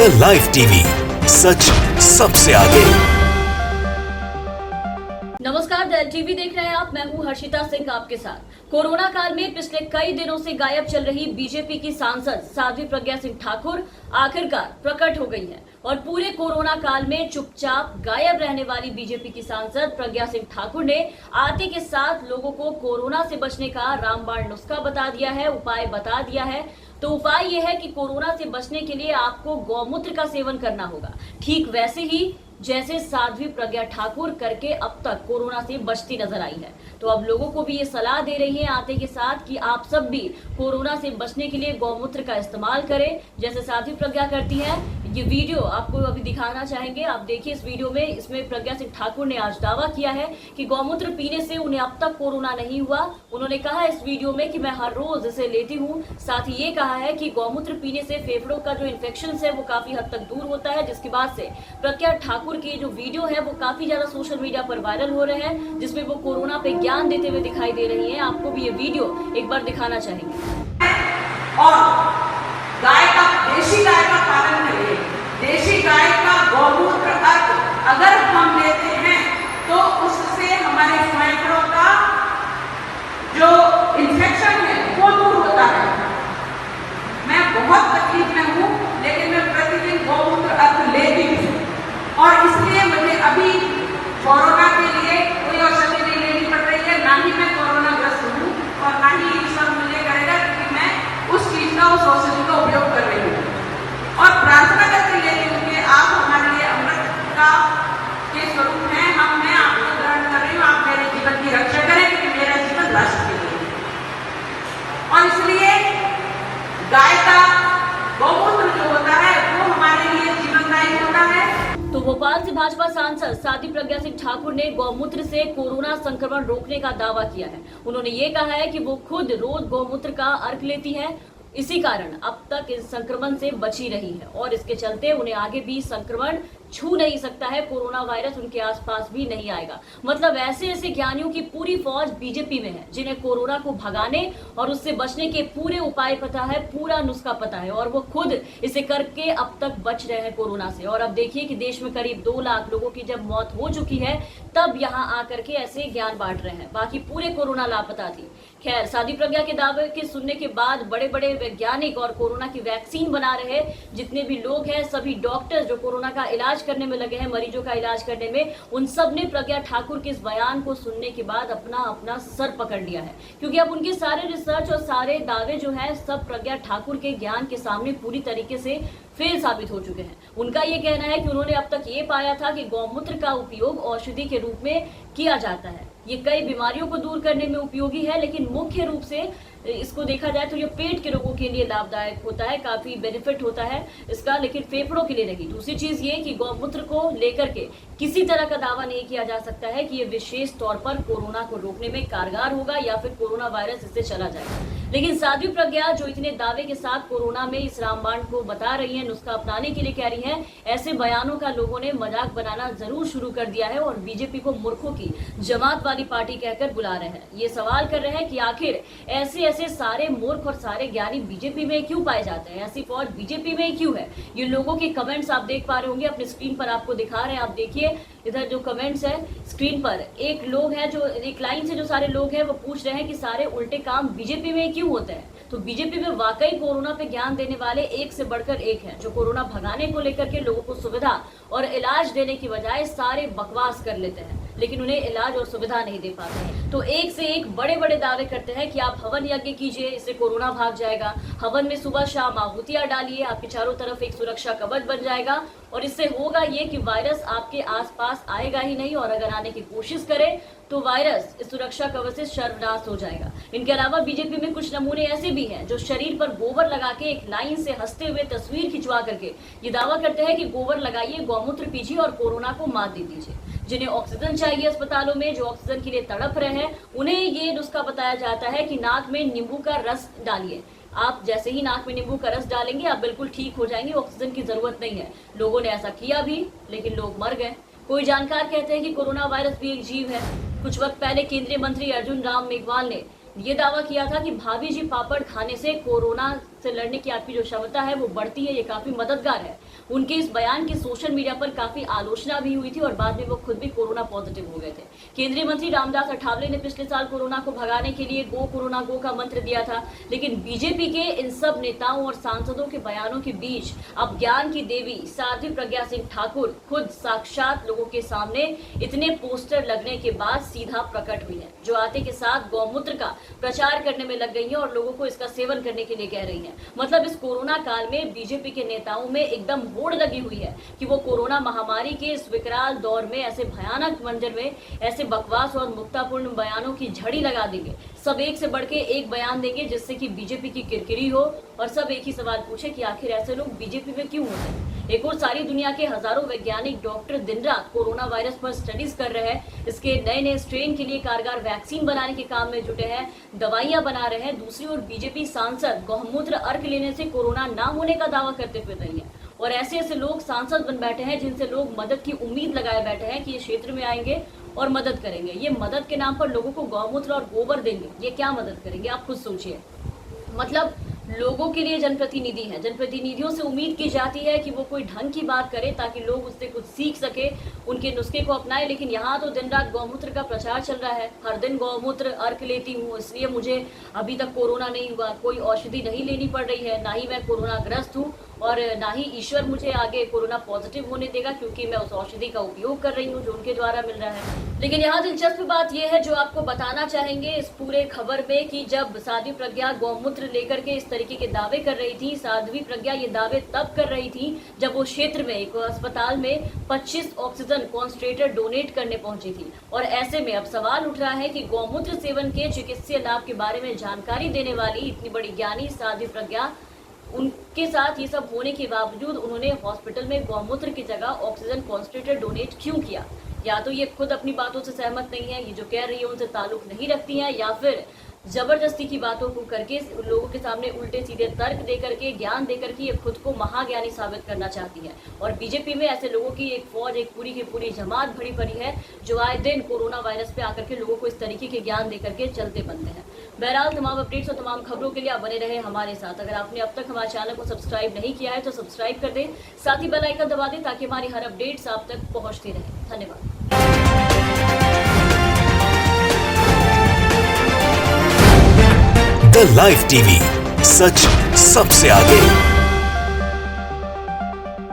The live TV, सच सबसे आगे। नमस्कार, द टीवी देख रहे हैं आप। मैं हूं हर्षिता सिंह आपके साथ। कोरोना काल में पिछले कई दिनों से गायब चल रही बीजेपी की सांसद साध्वी प्रज्ञा सिंह ठाकुर आखिरकार प्रकट हो गई हैं और पूरे कोरोना काल में चुपचाप गायब रहने वाली बीजेपी की सांसद प्रज्ञा सिंह ठाकुर ने आते के साथ लोगों को कोरोना से बचने का रामबाण नुस्खा बता दिया है, उपाय बता दिया है। तो उपाय यह है कि कोरोना से बचने के लिए आपको गौमूत्र का सेवन करना होगा, ठीक वैसे ही जैसे साध्वी प्रज्ञा ठाकुर करके अब तक कोरोना से बचती नजर आई है। तो अब लोगों को भी ये सलाह दे रही है आते के साथ कि आप सब भी कोरोना से बचने के लिए गौमूत्र का इस्तेमाल करें, जैसे साध्वी प्रज्ञा करती है। ये वीडियो आपको अभी दिखाना चाहेंगे, आप देखिए इस वीडियो में। इसमें प्रज्ञा सिंह ठाकुर ने आज दावा किया है कि गौमूत्र पीने से उन्हें अब तक कोरोना नहीं हुआ। उन्होंने कहा इस वीडियो में कि मैं हर रोज इसे लेती हूँ। साथ ही ये कहा है कि गौमूत्र पीने से फेफड़ों का जो इन्फेक्शन है वो काफी हद तक दूर होता है, जिसके बाद से प्रज्ञा ठाकुर की जो वीडियो है वो काफी ज्यादा सोशल मीडिया पर वायरल हो रहे हैं, जिसमें वो कोरोना पे ज्ञान देते हुए दिखाई दे रही है। आपको भी ये वीडियो एक बार दिखाना चाहेंगे। और गाय का, देशी गाय का पालन करिए। देशी गाय का गौमूत्र अगर हम लेते हैं तो उससे हमारे फेफड़ों का जो इन्फेक्शन है वो दूर होता है। मैं बहुत तकलीफ में हूँ, लेकिन मैं प्रतिदिन गौमूत्र अर्क लेती हूँ और इसलिए मुझे अभी कोरोना के लिए कोई औषधि नहीं लेनी पड़ रही है। ना ही मैं कोरोना ग्रस्त हूँ और ना ही ईश्वर मुझे करेगा, क्योंकि मैं उस चीज का, उस औषधि का उपयोग कर रही हूँ और प्रार्थना करके लेती हूँ कि आप हमारे लिए अमृत का के स्वरूप हैं। मैं आपको ग्रहण कर रही हूँ, आप मेरे जीवन की रक्षा करें, क्योंकि मेरा जीवन राष्ट्र के लिए और इसलिए गाय का गौमूत्र जो होता है वो हमारे लिए जीवनदायी होता है। तो भोपाल से भाजपा सांसद साध्वी प्रज्ञा सिंह ठाकुर ने गौमूत्र से कोरोना संक्रमण रोकने का दावा किया है। उन्होंने ये कहा है कि वो खुद रोज गौमूत्र का अर्क लेती है, इसी कारण अब तक इस संक्रमण से बची रही है और इसके चलते उन्हें आगे भी संक्रमण छू नहीं सकता है। कोरोना वायरस उनके आसपास भी नहीं आएगा। मतलब ऐसे ऐसे ज्ञानियों की पूरी फौज बीजेपी में है, जिन्हें कोरोना को भगाने और उससे बचने के पूरे उपाय पता है, पूरा नुस्खा पता है और वो खुद इसे करके अब तक बच रहे हैं कोरोना से। और अब देखिए कि देश में करीब 2 लाख लोगों की जब मौत हो चुकी है, तब यहाँ आकर के ऐसे ज्ञान बांट रहे हैं। बाकी पूरे कोरोना लापता थी। खैर, साध्वी प्रज्ञा के दावे के सुनने के बाद बड़े बड़े वैज्ञानिक और कोरोना की वैक्सीन बना रहे जितने भी लोग हैं, सभी डॉक्टर्स जो कोरोना का इलाज करने में लगे हैं, मरीजों का इलाज करने में, उन सब ने प्रज्ञा ठाकुर के इस बयान को सुनने के बाद अपना अपना सर पकड़ लिया है, क्योंकि अब उनके सारे रिसर्च और सारे दावे जो है सब प्रज्ञा ठाकुर के ज्ञान के सामने पूरी तरीके से फेल साबित हो चुके हैं। उनका ये कहना है कि उन्होंने अब तक ये पाया था कि गौमूत्र का उपयोग औषधि के रूप में किया जाता है। ये कई बीमारियों को दूर करने में उपयोगी है, लेकिन मुख्य रूप से इसको देखा जाए तो ये पेट के रोगों के लिए लाभदायक होता है, काफी बेनिफिट होता है इसका, लेकिन फेफड़ों के लिए नहीं। दूसरी चीज ये कि गौमूत्र को लेकर के किसी तरह का दावा नहीं किया जा सकता है कि ये विशेष तौर पर कोरोना को रोकने में कारगर होगा या फिर कोरोना वायरस इससे चला जाएगा। लेकिन साध्वी प्रज्ञा जो इतने दावे के साथ कोरोना में इस रामबाण को बता रही है, नुस्खा अपनाने के लिए कह रही है, ऐसे बयानों का लोगों ने मजाक बनाना जरूर शुरू कर दिया है और बीजेपी को मूर्खों की जमात वाली पार्टी कहकर बुला रहे हैं। ये सवाल कर रहे हैं कि आखिर ऐसे ऐसे सारे मूर्ख और सारे ज्ञानी बीजेपी में क्यों पाए जाते हैं, ऐसी फौज बीजेपी में क्यों है। ये लोगों के कमेंट्स आप देख पा रहे होंगे, अपने स्क्रीन पर आपको दिखा रहे हैं। आप देखिए इधर जो कमेंट्स है स्क्रीन पर, एक लोग है जो एक लाइन से जो सारे लोग हैं वो पूछ रहे हैं कि सारे उल्टे काम बीजेपी में क्यों होते हैं। तो बीजेपी में वाकई कोरोना पे ज्ञान देने वाले एक से बढ़कर एक हैं, जो कोरोना भगाने को लेकर के लोगों को सुविधा और इलाज देने की बजाय सारे बकवास कर लेते हैं, लेकिन उन्हें इलाज और सुविधा नहीं दे पाते हैं। तो एक से एक बड़े बड़े दावे करते हैं कि आप हवन यज्ञ कीजिए, इससे कोरोना भाग जाएगा। हवन में सुबह शाम आहुतियां डालिए, आपके चारों तरफ एक सुरक्षा कवच बन जाएगा और इससे होगा ये कि वायरस आपके आसपास आएगा ही नहीं, और अगर आने की कोशिश करे तो वायरस इस सुरक्षा कवच से सर्वनाश हो जाएगा। इनके अलावा बीजेपी में कुछ नमूने ऐसे भी हैं जो शरीर पर गोबर लगा के एक लाइन से हंसते हुए तस्वीर खिंचवा करके ये दावा करते हैं कि गोबर लगाइए, गौमूत्र पीजिए और कोरोना को मात दे दीजिए। जिन्हें ऑक्सीजन चाहिए अस्पतालों में, जो ऑक्सीजन के लिए तड़प रहे हैं, उन्हें ये नुस्खा बताया जाता है कि नाक में नींबू का रस डालिए। आप जैसे ही नाक में नींबू का रस डालेंगे आप बिल्कुल ठीक हो जाएंगे, ऑक्सीजन की जरूरत नहीं है। लोगों ने ऐसा किया भी, लेकिन लोग मर गए। कोई जानकार कहते हैं कि कोरोना वायरस भी एक जीव है। कुछ वक्त पहले केंद्रीय मंत्री अर्जुन राम मेघवाल ने ये दावा किया था कि भाभी जी पापड़ खाने से कोरोना से लड़ने की आपकी जो क्षमता है वो बढ़ती है, ये काफी मददगार है। उनके इस बयान की सोशल मीडिया पर काफी आलोचना भी हुई थी और बाद में वो खुद भी कोरोना पॉजिटिव हो गए थे। केंद्रीय मंत्री रामदास अठावले ने पिछले साल कोरोना को भगाने के लिए गो कोरोना गो का मंत्र दिया था, लेकिन बीजेपी के इन सब नेताओं और सांसदों के बयानों के बीच अब ज्ञान की देवी साध्वी प्रज्ञा सिंह ठाकुर खुद साक्षात लोगों के सामने इतने पोस्टर लगने के बाद सीधा प्रकट हुई है, जो आते के साथ गौमूत्र का प्रचार करने में लग गई है और लोगों को इसका सेवन करने के लिए कह रही है। मतलब इस कोरोना काल में बीजेपी के नेताओं में एकदम होड़ लगी हुई है कि वो कोरोना महामारी के इस विकराल दौर में ऐसे भयानक मंजर में ऐसे बकवास और मुक्तापूर्ण बयानों की झड़ी लगा देंगे। सब एक से बढ़ के एक बयान देंगे जिससे कि बीजेपी की किरकिरी हो और सब एक ही सवाल पूछे कि आखिर ऐसे लोग बीजेपी में क्यों होते हैं। एक और सारी दुनिया के हजारों वैज्ञानिक डॉक्टर दिन रात कोरोना वायरस पर स्टडीज कर रहे हैं, इसके नए नए स्ट्रेन के लिए कारगर वैक्सीन बनाने के काम में जुटे हैं, दवाइयां बना रहे हैं। दूसरी ओर बीजेपी सांसद गौमूत्र अर्क लेने से कोरोना ना होने का दावा करते फिर रही है और ऐसे ऐसे लोग सांसद बन बैठे हैं जिनसे लोग मदद की उम्मीद लगाए बैठे हैं कि ये क्षेत्र में आएंगे और मदद करेंगे। ये मदद के नाम पर लोगों को गौमूत्र और गोबर देंगे, ये क्या मदद करेंगे आप खुद सोचिए। मतलब लोगों के लिए जनप्रतिनिधि हैं, जनप्रतिनिधियों से उम्मीद की जाती है कि वो कोई ढंग की बात करे ताकि लोग उससे कुछ सीख सके, उनके नुस्खे को अपनाए। लेकिन यहाँ तो दिन रात गौमूत्र का प्रचार चल रहा है। हर दिन गौमूत्र अर्क लेती हूँ, इसलिए मुझे अभी तक कोरोना नहीं हुआ, कोई औषधि नहीं लेनी पड़ रही है, ना ही मैं कोरोना ग्रस्त हूँ और ना ही ईश्वर मुझे आगे कोरोना पॉजिटिव होने देगा क्योंकि मैं उस औषधि का उपयोग कर रही हूँ जो उनके द्वारा मिल रहा है। लेकिन यहाँ दिलचस्प बात यह है जो आपको बताना चाहेंगे इस पूरे खबर में कि जब साध्वी प्रज्ञा गौमूत्र लेकर के इस तरीके के दावे कर रही थी, साध्वी प्रज्ञा ये दावे तब कर रही थी जब वो क्षेत्र में एक अस्पताल में 25 ऑक्सीजन कॉन्संट्रेटर डोनेट करने पहुंची थी। और ऐसे में अब सवाल उठ रहा है कि गौमूत्र सेवन के चिकित्सीय लाभ के बारे में जानकारी देने वाली इतनी बड़ी ज्ञानी साध्वी प्रज्ञा, उनके साथ ये सब होने के बावजूद उन्होंने हॉस्पिटल में गौमूत्र की जगह ऑक्सीजन कॉन्संट्रेटर डोनेट क्यों किया? या तो ये खुद अपनी बातों से सहमत नहीं है, ये जो कह रही है उनसे ताल्लुक नहीं रखती हैं, या फिर जबरदस्ती की बातों को करके लोगों के सामने उल्टे सीधे तर्क दे करके, ज्ञान दे करके ये खुद को महाज्ञानी साबित करना चाहती है। और बीजेपी में ऐसे लोगों की एक फौज, एक पूरी की पूरी जमात भरी पड़ी है जो आए दिन कोरोना वायरस पे आकर के लोगों को इस तरीके के ज्ञान दे करके चलते बनते हैं। बहरहाल तमाम अपडेट्स और तमाम खबरों के लिए आप बने रहे हमारे साथ। अगर आपने अब तक हमारे चैनल को सब्सक्राइब नहीं किया है तो सब्सक्राइब कर दें, साथ ही बेल आइकन दबा दें ताकि हमारी हर अपडेट्स आप तक पहुंचती रहे। धन्यवाद। द लाइव टीवी, सच सबसे आगे।